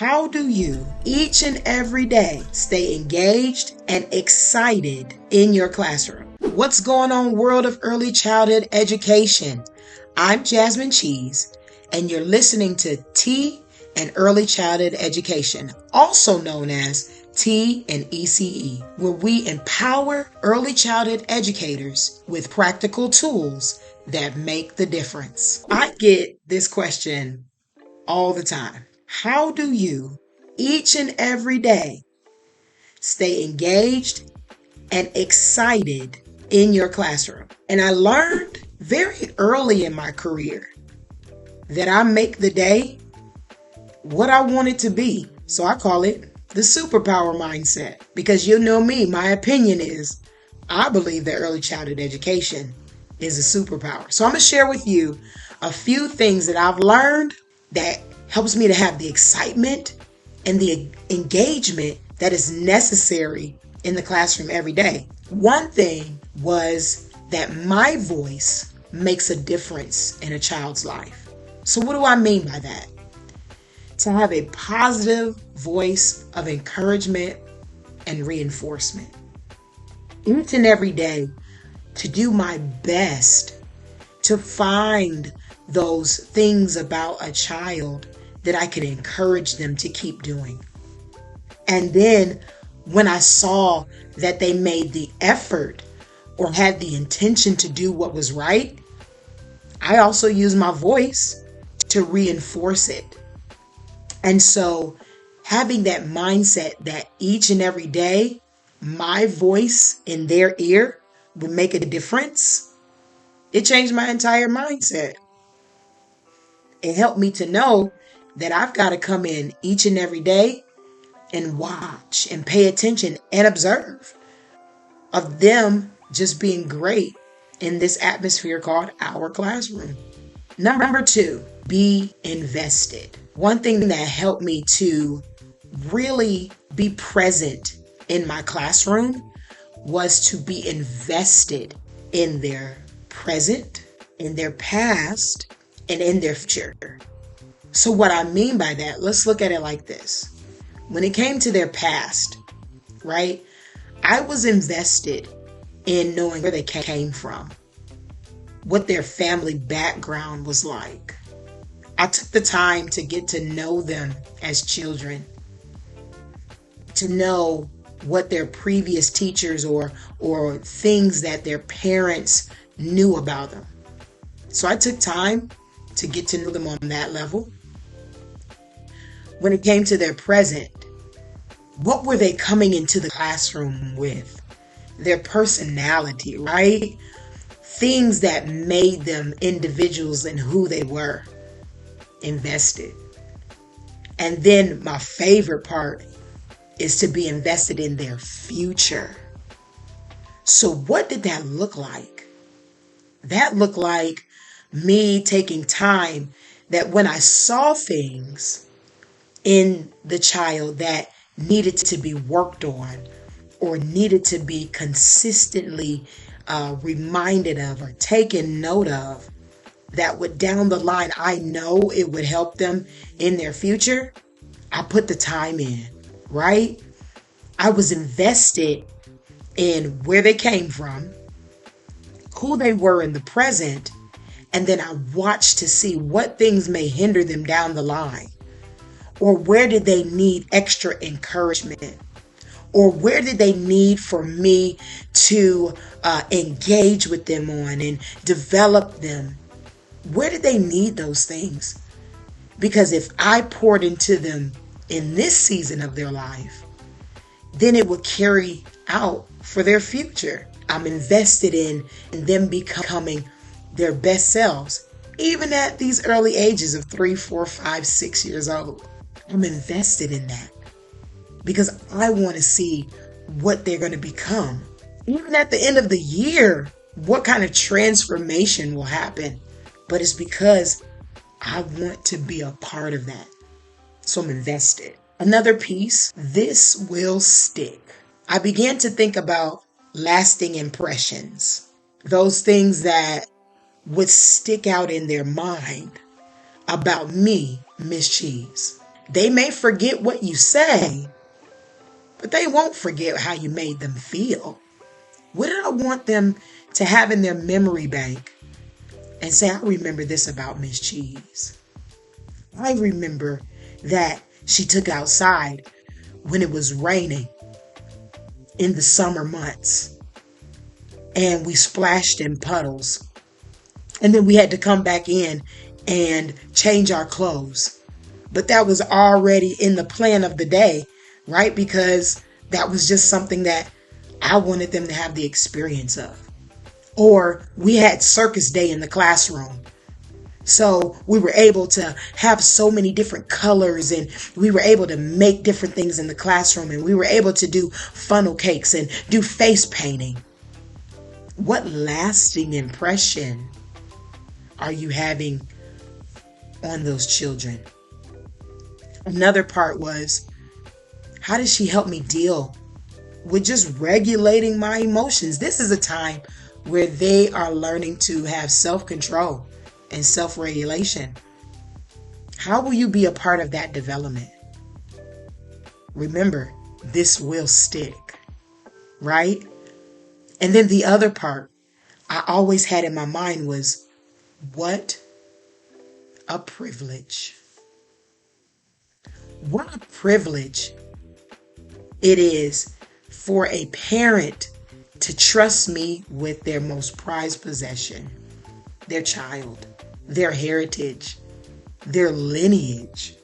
How do you each and every day stay engaged and excited in your classroom? What's going on, world of early childhood education? I'm Jasmine Cheese, and you're listening to Tea and Early Childhood Education, also known as Tea&ece, where we empower early childhood educators with practical tools that make the difference. I get this question all the time. How do you each and every day stay engaged and excited in your classroom? And I learned very early in my career that I make the day what I want it to be. So I call it the superpower mindset, because you know me, my opinion is I believe that early childhood education is a superpower. So I'm going to share with you a few things that I've learned that helps me to have the excitement and the engagement that is necessary in the classroom every day. One thing was that my voice makes a difference in a child's life. So what do I mean by that? To have a positive voice of encouragement and reinforcement. Each and every day, to do my best to find those things about a child that I can encourage them to keep doing. And then when I saw that they made the effort or had the intention to do what was right, I also use my voice to reinforce it. And so having that mindset that each and every day, my voice in their ear would make a difference, it changed my entire mindset. It helped me to know that I've got to come in each and every day and watch and pay attention and observe of them just being great in this atmosphere called our classroom. Number 2, be invested. One thing that helped me to really be present in my classroom was to be invested in their present, in their past, and in their future. So what I mean by that, let's look at it like this. When it came to their past, right, I was invested in knowing where they came from, what their family background was like. I took the time to get to know them as children, to know what their previous teachers or things that their parents knew about them. So I took time to get to know them on that level. When it came to their present, what were they coming into the classroom with? Their personality, right? Things that made them individuals in who they were. Invested. And then my favorite part is to be invested in their future. So what did that look like? That looked like me taking time that when I saw things in the child that needed to be worked on or needed to be consistently reminded of or taken note of, that would down the line, I know it would help them in their future, I put the time in, right? I was invested in where they came from, who they were in the present, and then I watched to see what things may hinder them down the line. Or where did they need extra encouragement? Or where did they need for me to engage with them on and develop them? Where did they need those things? Because if I poured into them in this season of their life, then it would carry out for their future. I'm invested in them becoming their best selves, even at these early ages of 3, 4, 5, 6 years old. I'm invested in that because I want to see what they're going to become. Even at the end of the year, what kind of transformation will happen? But it's because I want to be a part of that. So I'm invested. Another piece, this will stick. I began to think about lasting impressions. Those things that would stick out in their mind about me, Miss Cheese. They may forget what you say, but they won't forget how you made them feel. What did I want them to have in their memory bank and say, I remember this about Miss Cheese. I remember that she took outside when it was raining in the summer months and we splashed in puddles. And then we had to come back in and change our clothes. But that was already in the plan of the day, right? Because that was just something that I wanted them to have the experience of. Or we had circus day in the classroom. So we were able to have so many different colors and we were able to make different things in the classroom and we were able to do funnel cakes and do face painting. What lasting impression are you having on those children? Another part was, how does she help me deal with just regulating my emotions? This is a time where they are learning to have self-control and self-regulation. How will you be a part of that development? Remember, this will stick, right? And then the other part I always had in my mind was, what a privilege. What a privilege it is for a parent to trust me with their most prized possession, their child, their heritage, their lineage.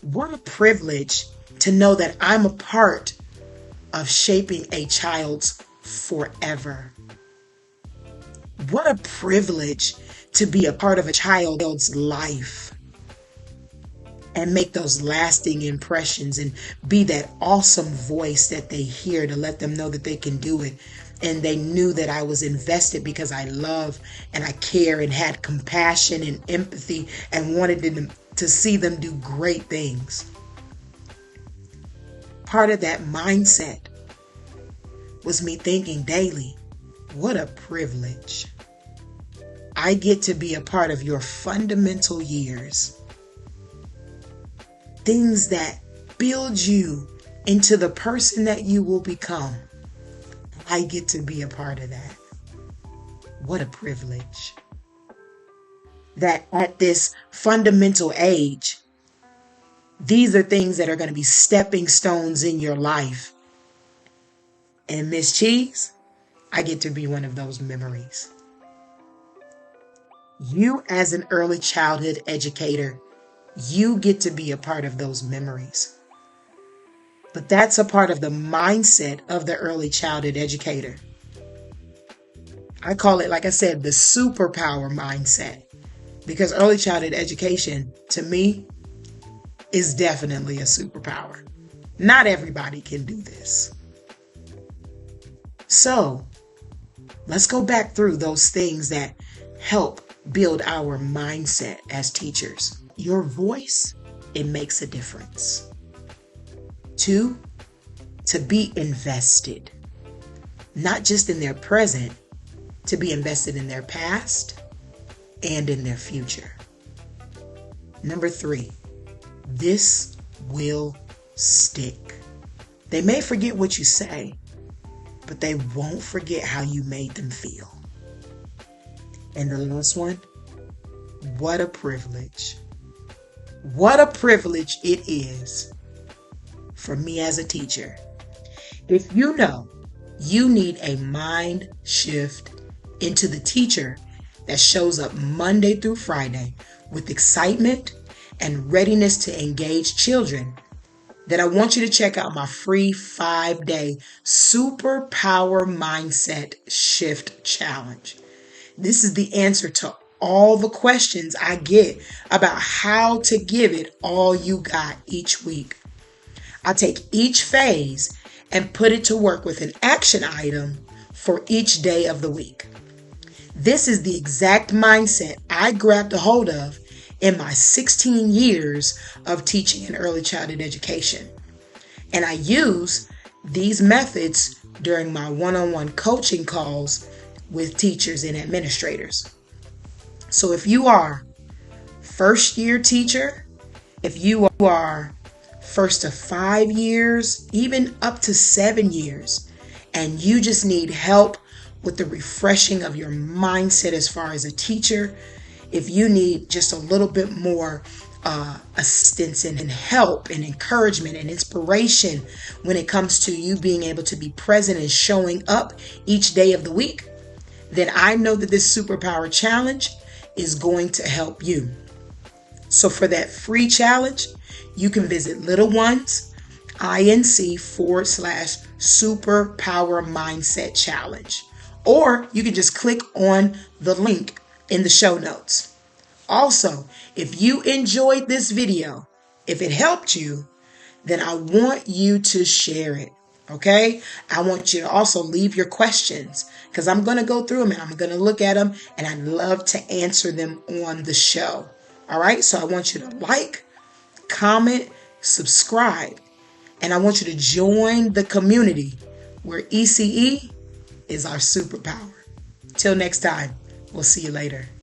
What a privilege to know that I'm a part of shaping a child's forever. What a privilege to be a part of a child's life and make those lasting impressions and be that awesome voice that they hear to let them know that they can do it. And they knew that I was invested because I love and I care and had compassion and empathy and wanted them to see them do great things. Part of that mindset was me thinking daily, what a privilege. I get to be a part of your fundamental years. Things that build you into the person that you will become. I get to be a part of that. What a privilege. That at this fundamental age, these are things that are going to be stepping stones in your life. And Miss Cheese, I get to be one of those memories. You as an early childhood educator, you get to be a part of those memories. But that's a part of the mindset of the early childhood educator. I call it, like I said, the superpower mindset. Because early childhood education, to me, is definitely a superpower. Not everybody can do this. So, let's go back through those things that help build our mindset as teachers. Your voice, it makes a difference. 2, to be invested. Not just in their present, to be invested in their past and in their future. Number 3, this will stick. They may forget what you say, but they won't forget how you made them feel. And the last one, what a privilege. What a privilege it is for me as a teacher. If you know you need a mind shift into the teacher that shows up Monday through Friday with excitement and readiness to engage children, then I want you to check out my free 5-day Superpower Mindset Shift Challenge. This is the answer to all the questions I get about how to give it all you got each week. I take each phase and put it to work with an action item for each day of the week. This is the exact mindset I grabbed a hold of in my 16 years of teaching in early childhood education. And I use these methods during my one-on-one coaching calls with teachers and administrators. So if you are first year teacher If you are first to 5 years, even up to 7 years, and you just need help with the refreshing of your mindset as far as a teacher, if you need just a little bit more assistance and help and encouragement and inspiration when it comes to you being able to be present and showing up each day of the week, then I know that this Superpower Challenge is going to help you. So for that free challenge, you can visit Little Ones, INC/Superpower Mindset Challenge. Or you can just click on the link in the show notes. Also, if you enjoyed this video, if it helped you, then I want you to share it. Okay? I want you to also leave your questions because I'm going to go through them and I'm going to look at them and I'd love to answer them on the show. All right? So I want you to like, comment, subscribe, and I want you to join the community where ECE is our superpower. Till next time, we'll see you later.